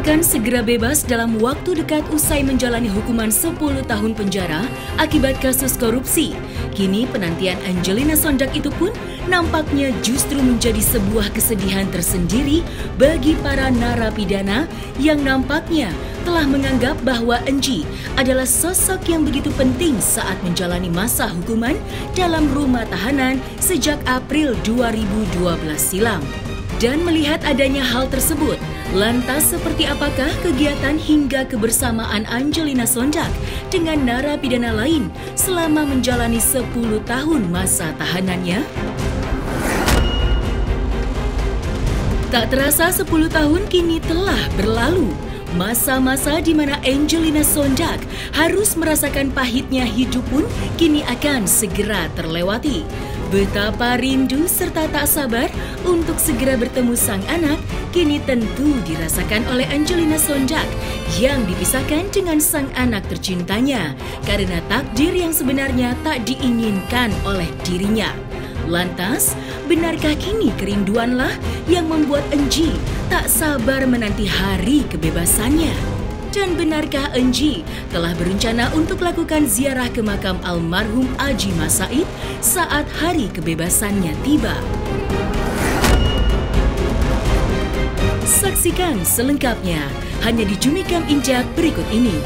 akan segera bebas dalam waktu dekat usai menjalani hukuman 10 tahun penjara akibat kasus korupsi. Kini penantian Angelina Sondag itu pun nampaknya justru menjadi sebuah kesedihan tersendiri bagi para narapidana yang nampaknya telah menganggap bahwa Enji adalah sosok yang begitu penting saat menjalani masa hukuman dalam rumah tahanan sejak April 2012 silam. Dan melihat adanya hal tersebut, lantas seperti apakah kegiatan hingga kebersamaan Angelina Sondag dengan narapidana lain selama menjalani 10 tahun masa tahanannya? Tak terasa 10 tahun kini telah berlalu. Masa-masa di mana Angelina Sondag harus merasakan pahitnya hidup pun kini akan segera terlewati. Betapa rindu serta tak sabar untuk segera bertemu sang anak kini tentu dirasakan oleh Angelina Sondag yang dipisahkan dengan sang anak tercintanya karena takdir yang sebenarnya tak diinginkan oleh dirinya. Lantas, benarkah kini kerinduanlah yang membuat Enji tak sabar menanti hari kebebasannya? Dan benarkah Enji telah berencana untuk lakukan ziarah ke makam almarhum Aji Mas Said saat hari kebebasannya tiba? Saksikan selengkapnya hanya di Cumikam Injak berikut ini.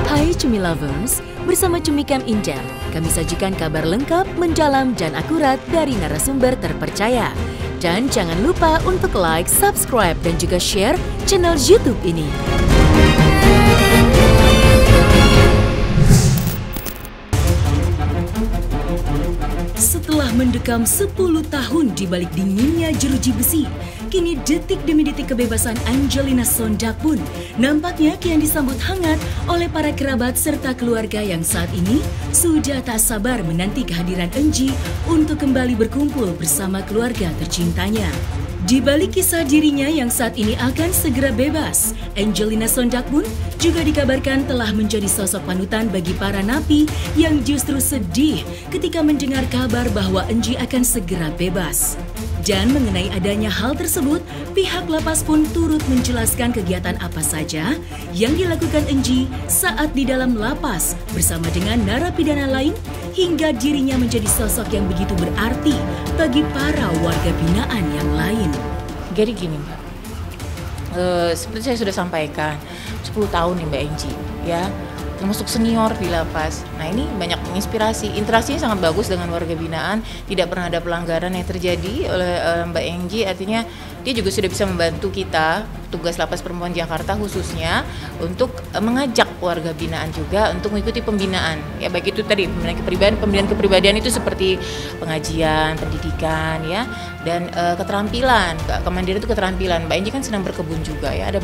Hai Cumi Lovers, bersama Cumikam Injak, kami sajikan kabar lengkap, mendalam, dan akurat dari narasumber terpercaya. Dan jangan lupa untuk like, subscribe, dan juga share channel YouTube ini. Setelah mendekam 10 tahun di balik dinginnya jeruji besi, kini detik demi detik kebebasan Angelina Sondag pun nampaknya kian disambut hangat oleh para kerabat serta keluarga yang saat ini sudah tak sabar menanti kehadiran Enji untuk kembali berkumpul bersama keluarga tercintanya. Di balik kisah dirinya yang saat ini akan segera bebas, Angelina Sondag pun juga dikabarkan telah menjadi sosok panutan bagi para napi yang justru sedih ketika mendengar kabar bahwa Enji akan segera bebas. Dan mengenai adanya hal tersebut, pihak lapas pun turut menjelaskan kegiatan apa saja yang dilakukan Enji saat di dalam lapas bersama dengan narapidana lain hingga dirinya menjadi sosok yang begitu berarti bagi para warga binaan yang lain. Jadi gini Mbak, seperti saya sudah sampaikan, 10 tahun nih Mbak Enji, ya, termasuk senior di lapas. Nah ini banyak menginspirasi, interaksinya sangat bagus dengan warga binaan, tidak pernah ada pelanggaran yang terjadi oleh Mbak Enji, artinya dia juga sudah bisa membantu kita, tugas Lapas Perempuan Jakarta khususnya, untuk mengajak warga binaan juga untuk mengikuti pembinaan. Ya baik itu tadi pembinaan kepribadian itu seperti pengajian, pendidikan, ya, dan keterampilan, kemandirian itu keterampilan. Mbak Enji kan sedang berkebun juga ya, ada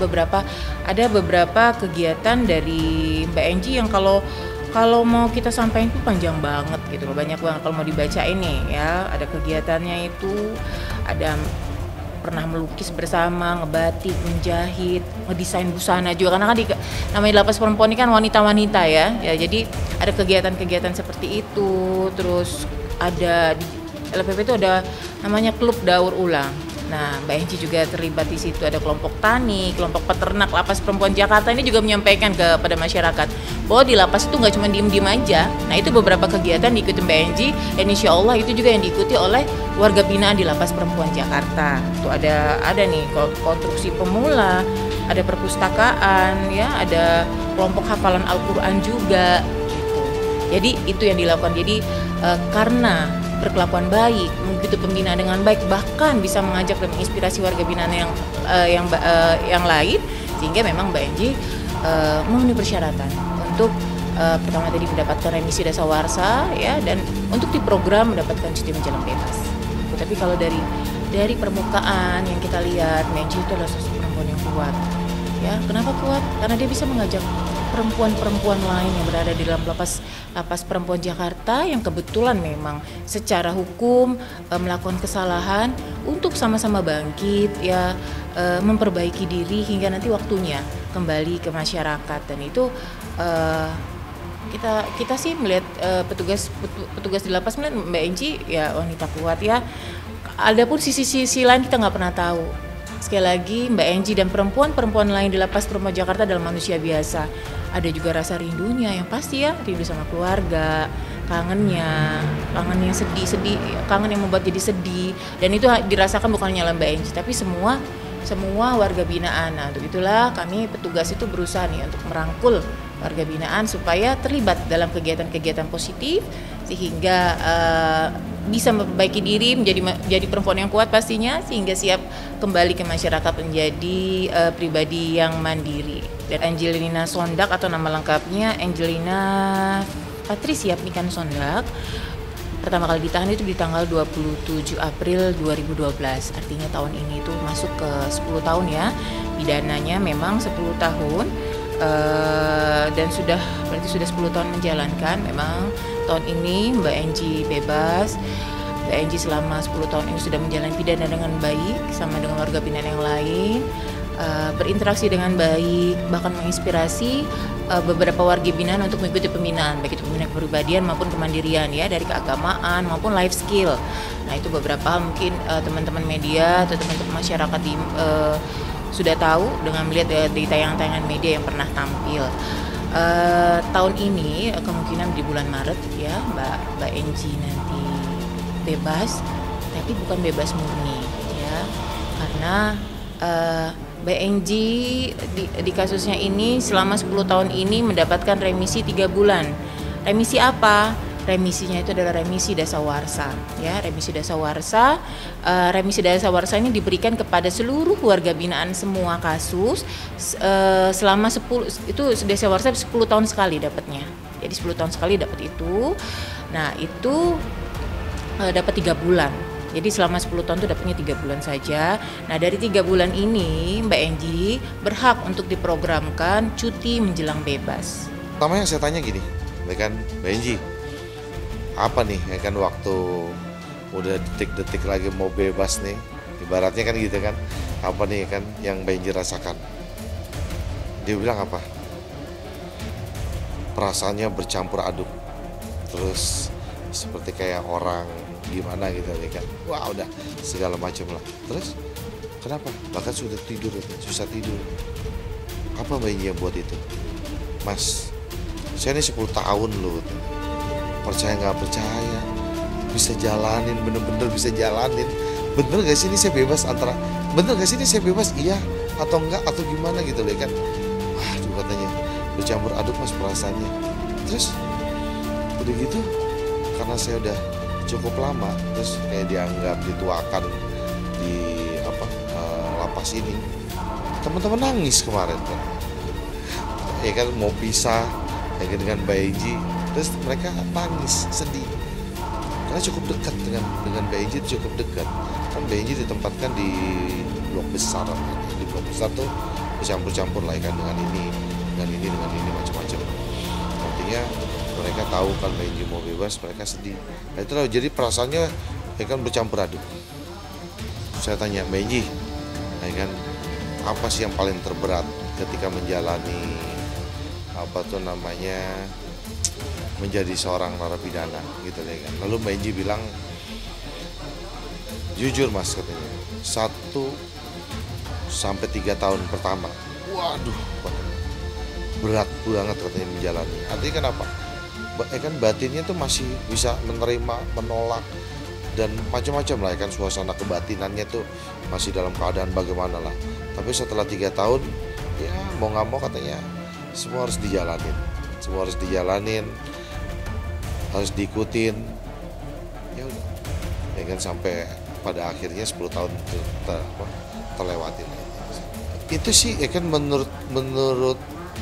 beberapa kegiatan dari Mbak Enji yang kalau mau kita sampaikan itu panjang banget gitu loh, banyak banget kalau mau dibaca ini ya. Ada kegiatannya itu, ada pernah melukis bersama, ngebatik, menjahit, ngedesain busana juga, karena kan namanya Lapas Perempuan ini kan wanita-wanita ya, jadi ada kegiatan-kegiatan seperti itu. Terus ada di LPP itu ada namanya Klub Daur Ulang. Nah, Mbak Enji juga terlibat di situ, ada kelompok tani, kelompok peternak. Lapas Perempuan Jakarta ini juga menyampaikan kepada masyarakat bahwa di lapas itu nggak cuma diem-diem aja. Nah, itu beberapa kegiatan diikuti Mbak Enji, dan insya Allah itu juga yang diikuti oleh warga binaan di Lapas Perempuan Jakarta. Itu ada nih konstruksi pemula, ada perpustakaan, ya, ada kelompok hafalan Al-Quran juga. Gitu. Jadi itu yang dilakukan. Jadi karena berkelakuan baik, mengikuti pembinaan dengan baik, bahkan bisa mengajak dan menginspirasi warga binaan yang lain, sehingga memang Mbak Enji memenuhi persyaratan untuk pertama tadi mendapatkan remisi dasawarsa, ya, dan untuk diprogram mendapatkan cuti menjelang bebas. Tapi kalau dari permukaan yang kita lihat, Mbak Enji itu adalah sosok perempuan yang kuat. Ya, kenapa kuat? Karena dia bisa mengajak perempuan-perempuan lain yang berada di dalam lapas Perempuan Jakarta yang kebetulan memang secara hukum melakukan kesalahan untuk sama-sama bangkit, ya, memperbaiki diri hingga nanti waktunya kembali ke masyarakat. Dan itu kita sih melihat petugas di lapas melihat Mbak Enji ya wanita kuat, ya. Ada pun sisi-sisi lain kita nggak pernah tahu. sekali lagi Mbak Enji dan perempuan-perempuan lain di Lapas Perempuan Jakarta adalah manusia biasa. Ada juga rasa rindunya yang pasti ya, rindu sama keluarga, kangen yang sedih, kangen yang membuat jadi sedih. Dan itu dirasakan bukan hanya Mbak Enji, tapi semua warga binaan. Nah, untuk itulah kami petugas itu berusaha nih untuk merangkul warga binaan supaya terlibat dalam kegiatan-kegiatan positif sehingga bisa memperbaiki diri menjadi perempuan yang kuat pastinya, sehingga siap kembali ke masyarakat menjadi pribadi yang mandiri. Dan Angelina Sondak atau nama lengkapnya Angelina Patricia Pikan Sondak pertama kali ditahan itu di tanggal 27 April 2012. Artinya tahun ini itu masuk ke 10 tahun ya. Pidananya memang 10 tahun dan berarti sudah 10 tahun menjalankan. Memang tahun ini Mbak Enji bebas. Mbak Enji selama 10 tahun ini sudah menjalani pidana dengan baik sama dengan warga binaan yang lain. Berinteraksi dengan baik, bahkan menginspirasi beberapa warga binaan untuk mengikuti pembinaan, baik itu pembinaan kepribadian maupun kemandirian ya, dari keagamaan maupun life skill. Nah, itu beberapa mungkin teman-teman media atau teman-teman masyarakat sudah tahu dengan melihat di tayangan-tayangan media yang pernah tampil. Tahun ini kemungkinan di bulan Maret ya Mbak Enji nanti bebas, tapi bukan bebas murni ya, karena Mbak Enji di kasusnya ini selama 10 tahun ini mendapatkan remisi 3 bulan. Remisi apa? Remisinya itu adalah remisi dasawarsa ya, remisi dasawarsa. Remisi dasawarsa ini diberikan kepada seluruh warga binaan semua kasus selama 10 itu dasawarsa 10 tahun sekali dapatnya. Jadi 10 tahun sekali dapat itu. Nah, itu dapat 3 bulan. Jadi selama 10 tahun itu dapatnya 3 bulan saja. Nah, dari 3 bulan ini Mbak Enji berhak untuk diprogramkan cuti menjelang bebas. Pertama yang saya tanya gini, ya kan Mbak Enji, apa nih ya kan waktu udah detik-detik lagi mau bebas nih, ibaratnya kan gitu kan, apa nih kan yang Mbak Enji rasakan? Dia bilang apa? Perasaannya bercampur aduk, terus seperti kayak orang gimana gitu ya kan, wah udah segala macam lah. Terus kenapa? Bahkan sudah tidur, susah tidur. Apa Mbak Enji yang buat itu? Mas, saya ini 10 tahun loh, percaya nggak percaya bisa jalanin, bener-bener bisa jalanin. Bener gak sih ini saya bebas, antara bener gak sih ini saya bebas iya atau enggak atau gimana gitu loh kan. Waduh, katanya bercampur aduk mas perasaannya. Terus udah gitu karena saya udah cukup lama, terus kayak dianggap dituakan di lapas ini. Teman-teman nangis kemarin kan, ya kan mau pisah ya kan, dengan Mbak Enji, terus mereka nangis sedih karena cukup dekat dengan Mbak Enji, cukup dekat kan. Mbak Enji ditempatkan di blok besar, di blok besar tuh bercampur-campur lah kan, dengan ini macam-macam. Artinya mereka tahu kan Mbak Enji mau bebas, mereka sedih. Nah, itu loh, jadi perasaannya ya kan bercampur aduk. Saya tanya Mbak Enji, ya kan apa sih yang paling terberat ketika menjalani menjadi seorang narapidana gitu ya kan. Lalu Mbak Enji bilang, jujur mas katanya 1 sampai 3 tahun pertama, waduh berat banget katanya menjalani. Artinya kenapa? Kan batinnya tuh masih bisa menerima, menolak dan macam-macam lah kan, suasana kebatinannya tuh masih dalam keadaan bagaimana lah. Tapi setelah 3 tahun ya mau nggak mau katanya semua harus dijalanin, harus diikutin ya udah ya kan, sampai pada akhirnya 10 tahun terlewatin. Itu sih ya kan menurut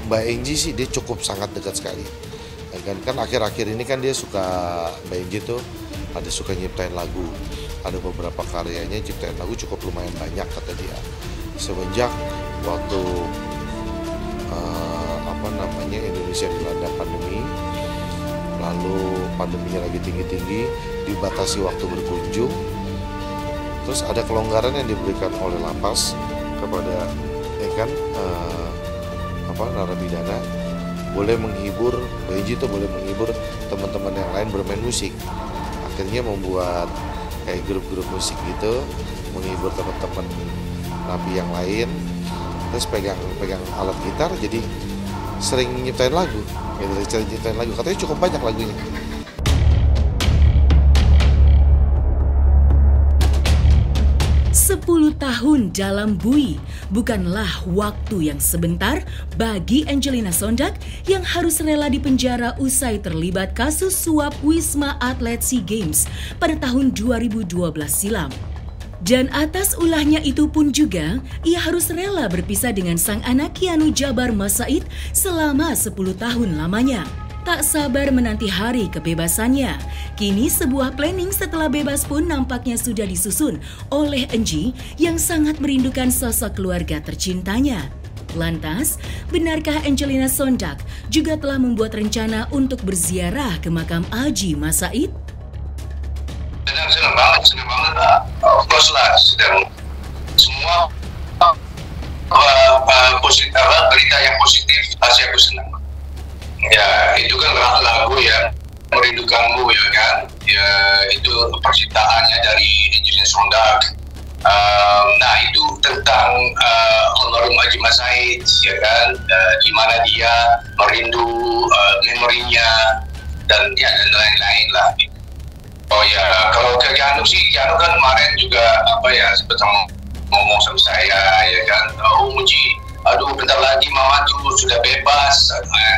Mbak Enji sih dia cukup sangat dekat sekali ya kan akhir-akhir ini kan dia suka, Mbak Enji tuh ada suka nyiptain lagu, ada beberapa karyanya ciptain lagu cukup lumayan banyak kata dia. Semenjak waktu Indonesia dilanda pandemi, lalu pandeminya lagi tinggi-tinggi, dibatasi waktu berkunjung, terus ada kelonggaran yang diberikan oleh lapas kepada narapidana, boleh menghibur, Mbak Enji tuh boleh menghibur teman-teman yang lain bermain musik. Akhirnya membuat kayak grup-grup musik gitu, menghibur teman-teman napi yang lain, terus pegang alat gitar, jadi sering nyiptain lagu, katanya cukup banyak lagunya. 10 tahun dalam bui bukanlah waktu yang sebentar bagi Angelina Sondag yang harus rela dipenjara usai terlibat kasus suap Wisma Atlet SEA Games pada tahun 2012 silam. Dan atas ulahnya itu pun juga, ia harus rela berpisah dengan sang anak Keanu Jabar Masaid selama 10 tahun lamanya. Tak sabar menanti hari kebebasannya. Kini sebuah planning setelah bebas pun nampaknya sudah disusun oleh Enji yang sangat merindukan sosok keluarga tercintanya. Lantas, benarkah Angelina Sondag juga telah membuat rencana untuk berziarah ke makam Aji Masaid? Senang banget lah. Of course lah, sedang semua berita yang positif pasti aku senang. Ya, itu kan lagu ya, merindukanmu ya kan. Ya, itu percintaannya dari Angelina Sondag. Nah, itu tentang almarhum Aji Masaid ya kan, di mana dia merindu memorinya dan ya dan lain-lain lah. Oh ya, kalau ke Keanu sih, Keanu kan kemarin juga seperti ngomong sama saya ya kan, Muji, aduh bentar lagi mama tuh sudah bebas,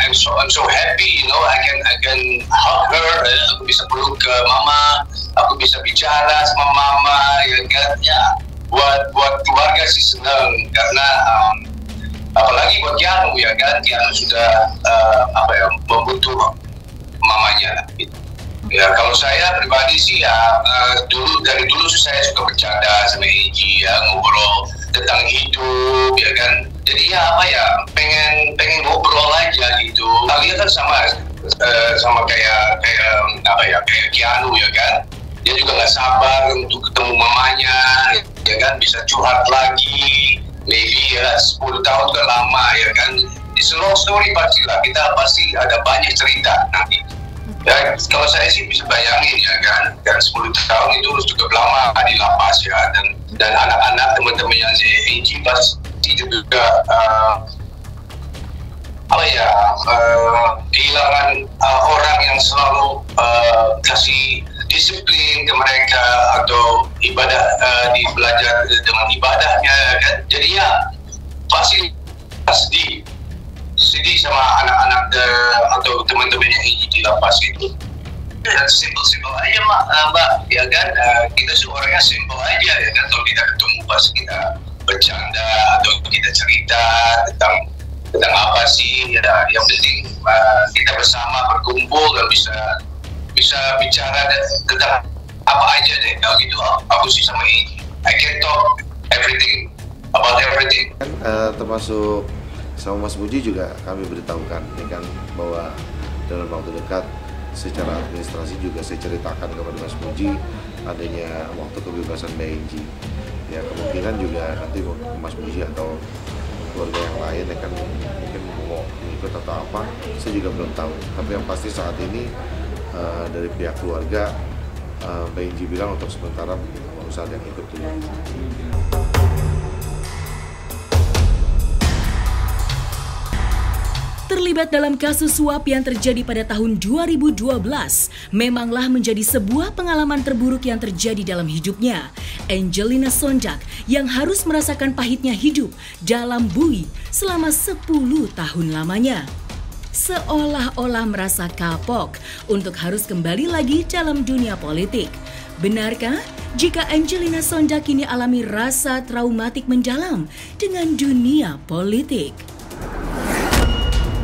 I'm so happy, you know, I can hug her, aku bisa peluk ke mama, aku bisa bicara sama mama ya kan, ya buat keluarga sih senang karena apalagi buat Keanu ya kan, Keanu sudah membutuh mamanya gitu. Ya kalau saya pribadi sih ya dari dulu saya suka bercanda sama Eji ya, ngobrol tentang hidup ya kan. Jadi ya pengen ngobrol aja gitu. Kalian kan sama kayak Keanu ya kan. Dia juga nggak sabar untuk ketemu mamanya ya kan, bisa curhat lagi. Maybe ya 10 tahun kan lama ya kan. It's a long story pastilah, kita pasti ada banyak cerita nanti. Ya, kalau saya sih bisa bayangin ya kan 10 tahun itu cukup lama di lapas ya, dan anak-anak teman-teman yang Eji pasti juga kehilangan orang yang selalu kasih disiplin ke mereka atau ibadah belajar dengan ibadahnya kan. Jadi ya pasti sedih sama anak-anak atau teman-temannya Eji di lapas itu. Dan simpel aja mbak ya kan, kita sih orangnya simpel aja ya kan. Kalau kita ketemu pas kita bercanda atau kita cerita tentang apa sih ya, yang penting kita bersama berkumpul dan bisa bicara tentang apa aja deh. Kalau gitu aku sih sama Eji, I can talk about everything. Termasuk sama Mas Muji juga kami beritahukan ya kan, bahwa dalam waktu dekat secara administrasi juga saya ceritakan kepada Mas Muji adanya waktu kebebasan BNG. Ya kemungkinan juga nanti Mas Muji atau keluarga yang lain ya kan mungkin mau ikut atau apa, saya juga belum tahu. Tapi yang pasti saat ini dari pihak keluarga BNG bilang untuk sementara mau usah yang ikut dulu. Terlibat dalam kasus suap yang terjadi pada tahun 2012 memanglah menjadi sebuah pengalaman terburuk yang terjadi dalam hidupnya. Angelina Sondag yang harus merasakan pahitnya hidup dalam bui selama 10 tahun lamanya. Seolah-olah merasa kapok untuk harus kembali lagi dalam dunia politik. Benarkah jika Angelina Sondag kini alami rasa traumatik mendalam dengan dunia politik?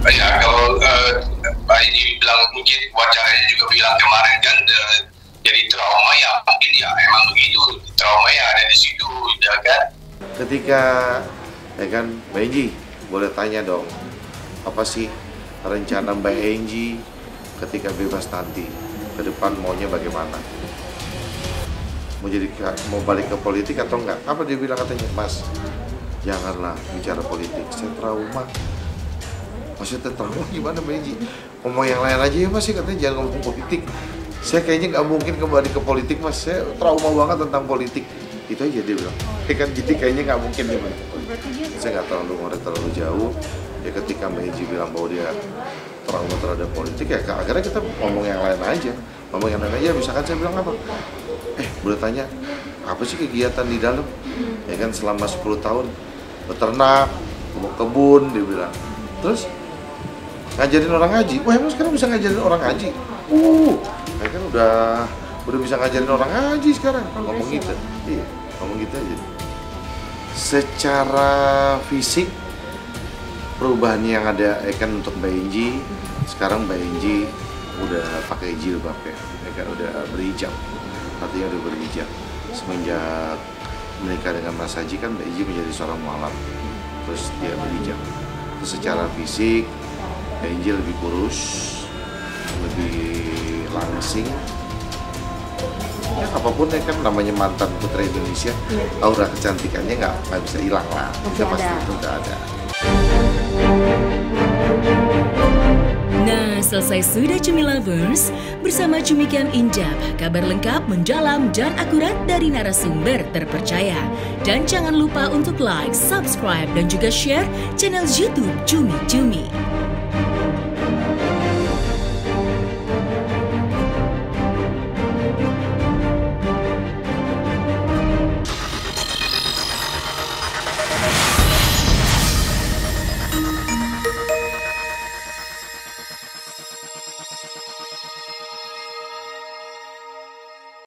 Ya kalau Pak Eji bilang, mungkin wacaranya juga bilang kemarin kan jadi trauma, ya mungkin ya emang begitu, trauma ya ada di situ ya kan. Ketika ya kan Mbak Enji boleh tanya dong, apa sih rencana Mbak Enji ketika bebas nanti ke depan, maunya bagaimana? Mau balik ke politik atau enggak? Apa dia bilang katanya, Mas janganlah bicara politik, saya trauma. Maksudnya trauma gimana Mbak Enji? Ngomong yang lain aja ya Mas, katanya jangan ngomong politik. Saya kayaknya nggak mungkin kembali ke politik Mas, saya trauma banget tentang politik. itu aja dia bilang. Kan jadi kayaknya nggak mungkin dia bilang. Berarti dia Saya nggak terlalu ngorek terlalu jauh. Ya ketika Mbak Enji bilang bahwa dia trauma terhadap politik, ya akhirnya kita ngomong yang lain aja. Ngomong yang lain aja, misalkan saya bilang apa? Boleh tanya, apa sih kegiatan di dalam? Ya kan selama 10 tahun, beternak, kebun, dia bilang. Terus ngajarin orang ngaji. Wah, emang sekarang bisa ngajarin orang ngaji? Ya kan udah bisa ngajarin orang ngaji sekarang. Ngomong gitu. Iya, ngomong gitu aja. Secara fisik perubahan yang ada kan untuk Mbak Enji, sekarang Mbak Enji udah pakai jilbab ya kan udah berhijab, artinya udah berhijab. Semenjak menikah dengan Mas Haji kan Mbak Enji menjadi seorang mualaf, terus dia berhijab. Terus secara fisik Mbak Enji lebih kurus, lebih langsing. Ya apapun ya kan namanya mantan putri Indonesia, aura kecantikannya nggak bisa hilang lah, itu pasti itu udah ada. Nah, selesai sudah Cumi Lovers, bersama Cumi Camp Indap, kabar lengkap, mendalam, dan akurat dari narasumber terpercaya. Dan jangan lupa untuk like, subscribe, dan juga share channel YouTube Cumi Cumi.